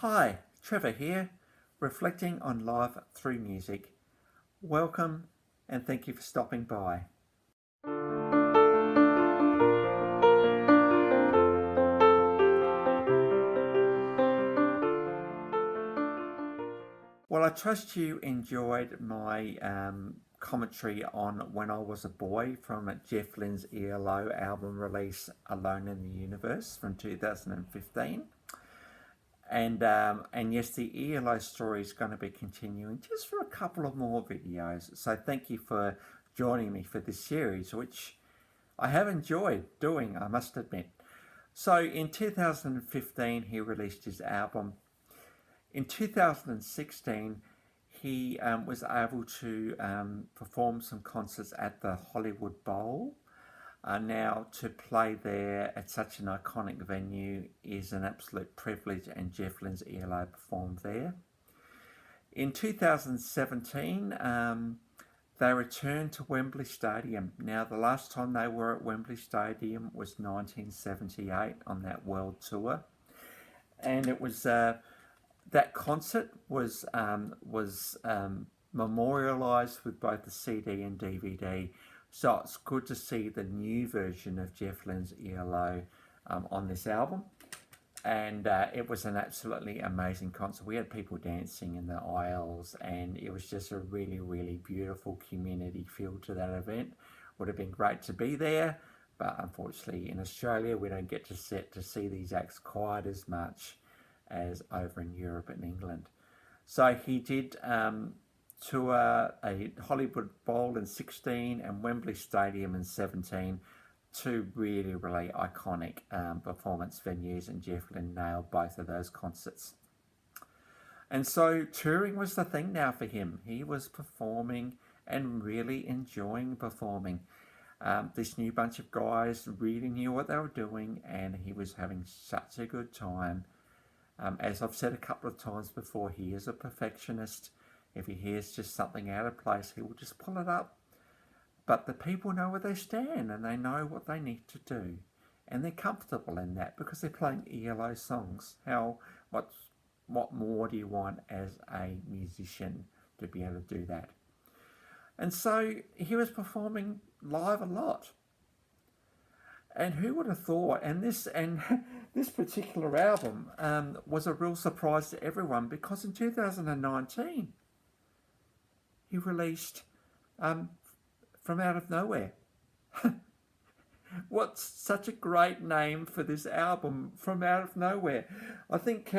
Hi, Trevor here, reflecting on life through music. Welcome and thank you for stopping by. Well, I trust you enjoyed my commentary on When I Was a Boy from Jeff Lynne's ELO album release Alone in the Universe from 2015. And yes, the ELO story is going to be continuing just for a couple of more videos. So thank you for joining me for this series, which I have enjoyed doing, I must admit. So in 2015, he released his album. In 2016, he was able to perform some concerts at the Hollywood Bowl. Now, to play there at such an iconic venue is an absolute privilege, and Jeff Lynne's ELO performed there. In 2017, they returned to Wembley Stadium. Now, the last time they were at Wembley Stadium was 1978 on that world tour, and it was that concert was memorialised with both the CD and DVD. So it's good to see the new version of Jeff Lynne's ELO on this album. And it was an absolutely amazing concert. We had people dancing in the aisles, and it was just a really, really beautiful community feel to that event. Would have been great to be there, but unfortunately in Australia we don't get to see these acts quite as much as over in Europe and England. So he did tour a Hollywood Bowl in 16 and Wembley Stadium in 17, two really, really iconic performance venues, and Jeff Lynne nailed both of those concerts. And so touring was the thing now for him. He was performing and really enjoying performing. This new bunch of guys really knew what they were doing, and he was having such a good time. As I've said a couple of times before, he is a perfectionist. If he hears just something out of place, he will just pull it up. But the people know where they stand, and they know what they need to do. And they're comfortable in that because they're playing ELO songs. What more do you want as a musician to be able to do that? And so he was performing live a lot. And who would have thought? And this particular album was a real surprise to everyone, because in 2019 he released From Out of Nowhere. What's such a great name for this album, From Out of Nowhere? I think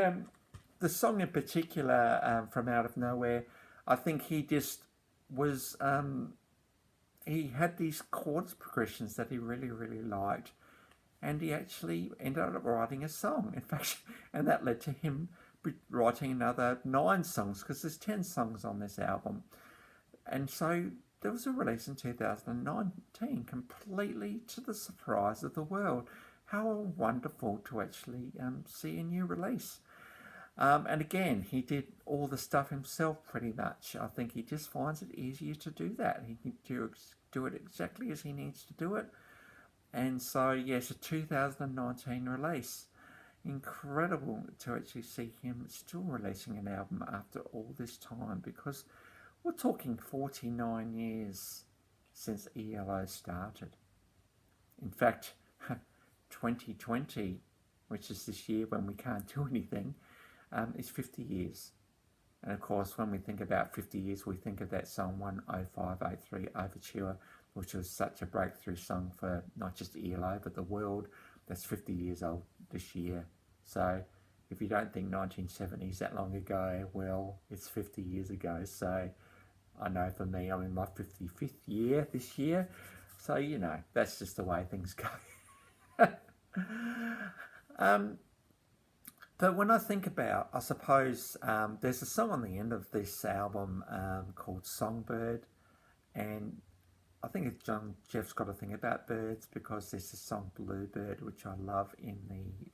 the song in particular, From Out of Nowhere, I think he just was... he had these chords progressions that he really, really liked, and he actually ended up writing a song. In fact, and that led to him writing another 9 songs, because there's 10 songs on this album. And so there was a release in 2019, completely to the surprise of the world. How wonderful to actually see a new release. And again, he did all the stuff himself pretty much. I think he just finds it easier to do that. He can do it exactly as he needs to do it. And so, yes, a 2019 release. Incredible to actually see him still releasing an album after all this time, because we're talking 49 years since ELO started. In fact, 2020, which is this year when we can't do anything, is 50 years. And of course, when we think about 50 years, we think of that song 10583 Overture, which was such a breakthrough song for not just ELO, but the world. That's 50 years old this year. So if you don't think 1970s that long ago, well, it's 50 years ago. So I know for me, I'm in my 55th year this year. So, you know, that's just the way things go. But when I think about, I suppose, there's a song on the end of this album called Songbird, and I think Jeff's got a thing about birds, because there's the song Bluebird, which I love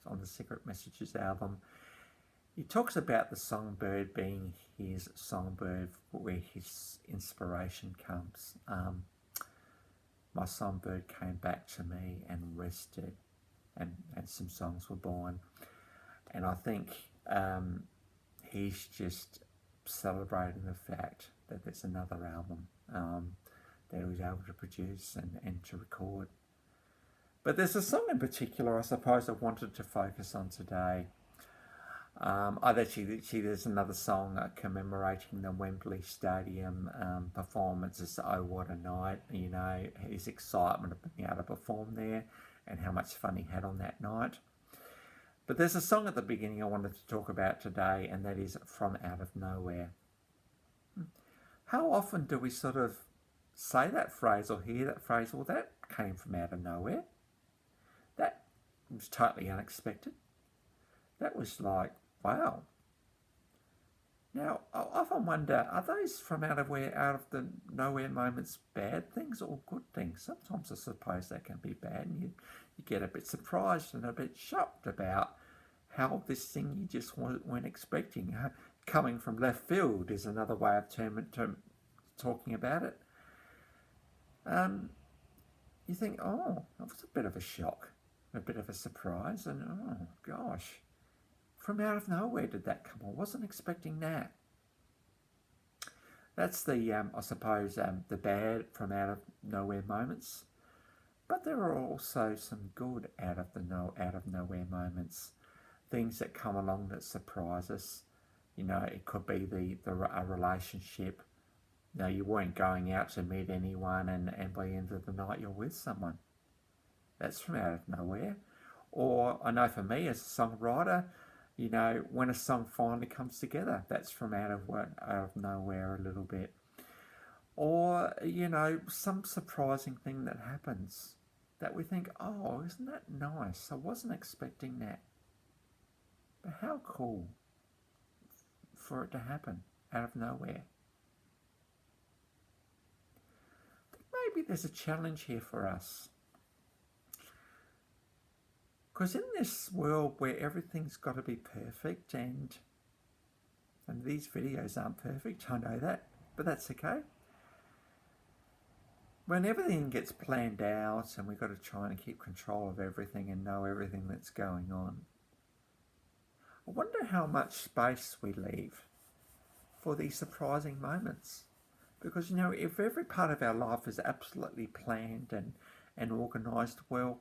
on the Secret Messages album. He talks about the songbird being his songbird where his inspiration comes. My songbird came back to me and rested, and some songs were born. And I think he's just celebrating the fact that there's another album that he was able to produce and to record. But there's a song in particular I suppose I wanted to focus on today. There's another song commemorating the Wembley Stadium performance. It's Oh What a Night, you know, his excitement of being able to perform there and how much fun he had on that night. But there's a song at the beginning I wanted to talk about today, and that is From Out of Nowhere. How often do we sort of say that phrase or hear that phrase, well, that came from out of nowhere? That was totally unexpected. That was like, wow. Now, I often wonder, are those from out of the nowhere moments bad things or good things? Sometimes I suppose they can be bad, and you get a bit surprised and a bit shocked about how this thing you just weren't expecting. Coming from left field is another way of talking about it. You think, oh, that was a bit of a shock, a bit of a surprise, and oh gosh, from out of nowhere did that come? I wasn't expecting that. That's the, I suppose, the bad from out of nowhere moments. But there are also some good out of nowhere moments. Things that come along that surprise us. You know, it could be a relationship. You know, you weren't going out to meet anyone, and by the end of the night you're with someone. That's from out of nowhere. Or I know for me as a songwriter, you know, when a song finally comes together, that's from out of nowhere a little bit. Or, you know, some surprising thing that happens that we think, oh, isn't that nice? I wasn't expecting that. But how cool for it to happen out of nowhere. I think maybe there's a challenge here for us. Because in this world where everything's got to be perfect, and these videos aren't perfect, I know that, but that's okay. When everything gets planned out and we've got to try and keep control of everything and know everything that's going on, I wonder how much space we leave for these surprising moments. Because, you know, if every part of our life is absolutely planned and organised, well,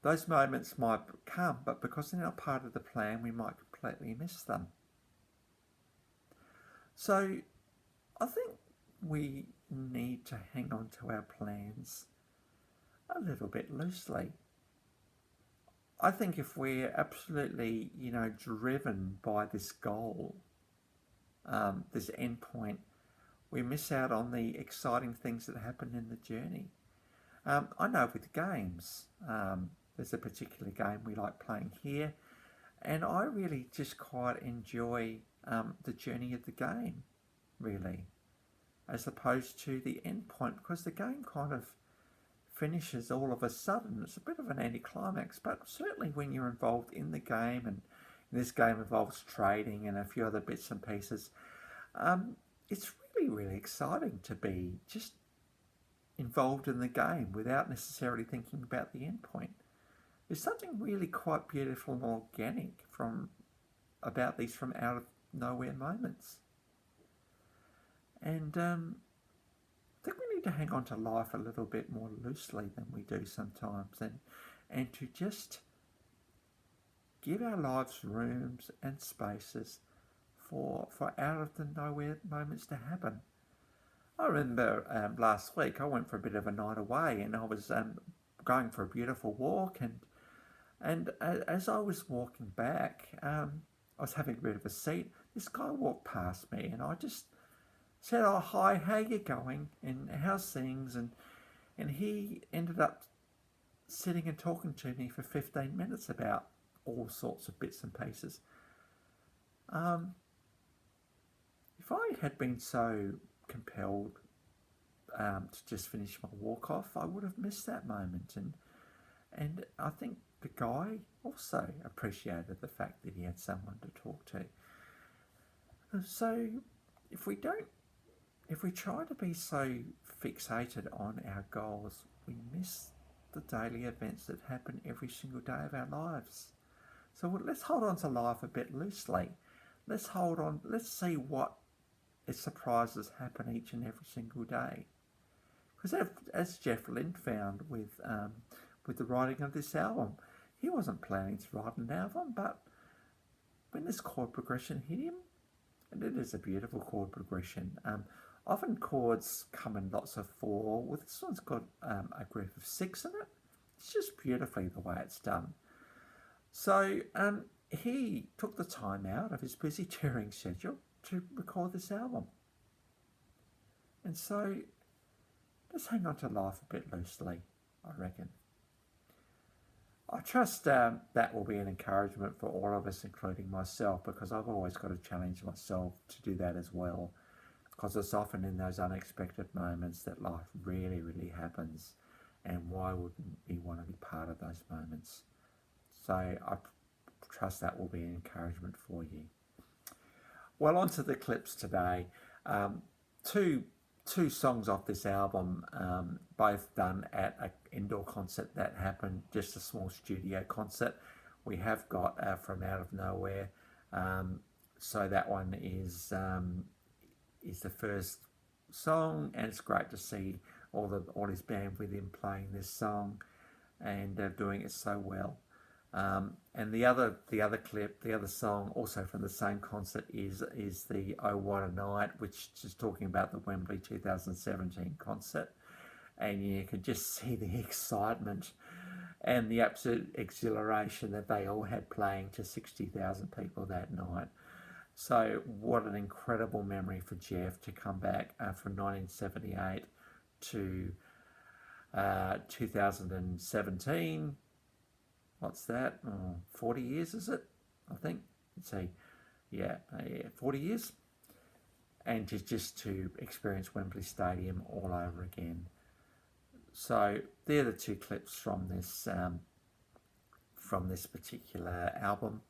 those moments might come, but because they're not part of the plan, we might completely miss them. So I think we need to hang on to our plans a little bit loosely. I think if we're absolutely, you know, driven by this goal, this end point, we miss out on the exciting things that happen in the journey. I know with games, there's a particular game we like playing here, and I really just quite enjoy the journey of the game, really, as opposed to the end point, because the game kind of finishes all of a sudden. It's a bit of an anticlimax, but certainly when you're involved in the game, and this game involves trading and a few other bits and pieces, it's really, really exciting to be just involved in the game without necessarily thinking about the end point. There's something really quite beautiful and organic about these from out of nowhere moments. And I think we need to hang on to life a little bit more loosely than we do sometimes, and to just give our lives rooms and spaces for out of the nowhere moments to happen. I remember last week I went for a bit of a night away, and I was going for a beautiful walk, and as I was walking back, I was having a bit of a seat. This guy walked past me, and I just said, oh, hi, how you going? And how's things? And he ended up sitting and talking to me for 15 minutes about all sorts of bits and pieces. If I had been so compelled to just finish my walk off, I would have missed that moment. And I think the guy also appreciated the fact that he had someone to talk to. So if we try to be so fixated on our goals, we miss the daily events that happen every single day of our lives. So let's hold on to life a bit loosely. let's hold on. Let's see what surprises happen each and every single day. Because as Jeff Lynne found with the writing of this album, he wasn't planning to write an album, but when this chord progression hit him, and it is a beautiful chord progression. Often chords come in lots of 4. Well, this one's got a group of 6 in it. It's just beautifully the way it's done. So he took the time out of his busy touring schedule to record this album. And so let's hang on to life a bit loosely, I reckon. I trust that will be an encouragement for all of us, including myself, because I've always got to challenge myself to do that as well, because it's often in those unexpected moments that life really, really happens, and why wouldn't we want to be part of those moments? So I trust that will be an encouragement for you. Well, on to the clips today. Two songs off this album, both done at an indoor concert that happened, just a small studio concert. We have got From Out of Nowhere. So that one is the first song, and it's great to see all his band with him playing this song and doing it so well. And the other clip, the other song, also from the same concert, is the Oh What a Night, which is talking about the Wembley 2017 concert, and you can just see the excitement and the absolute exhilaration that they all had playing to 60,000 people that night. So what an incredible memory for Jeff to come back from 1978 to 2017. What's that? 40 years, is it? I think. Let's see. Yeah, 40 years. And just to experience Wembley Stadium all over again. So they're the two clips from this particular album,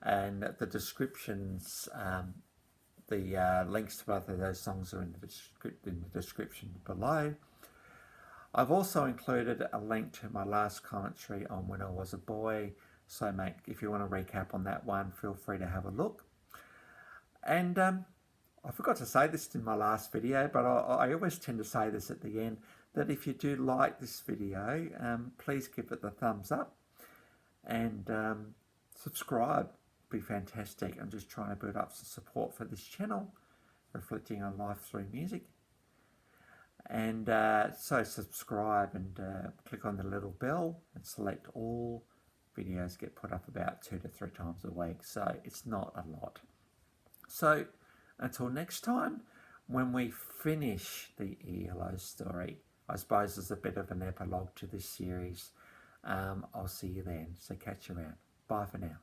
and the descriptions, the links to both of those songs are in the description below. I've also included a link to my last commentary on When I Was a Boy, so mate, if you want to recap on that one, feel free to have a look. And I forgot to say this in my last video, but I always tend to say this at the end, that if you do like this video, please give it the thumbs up, and subscribe. Be fantastic. I'm just trying to build up some support for this channel, reflecting on life through music. And so subscribe and click on the little bell and select all. Videos get put up about 2 to 3 times a week, so it's not a lot. So until next time, when we finish the ELO story, I suppose as a bit of an epilogue to this series, I'll see you then. So catch you around. Bye for now.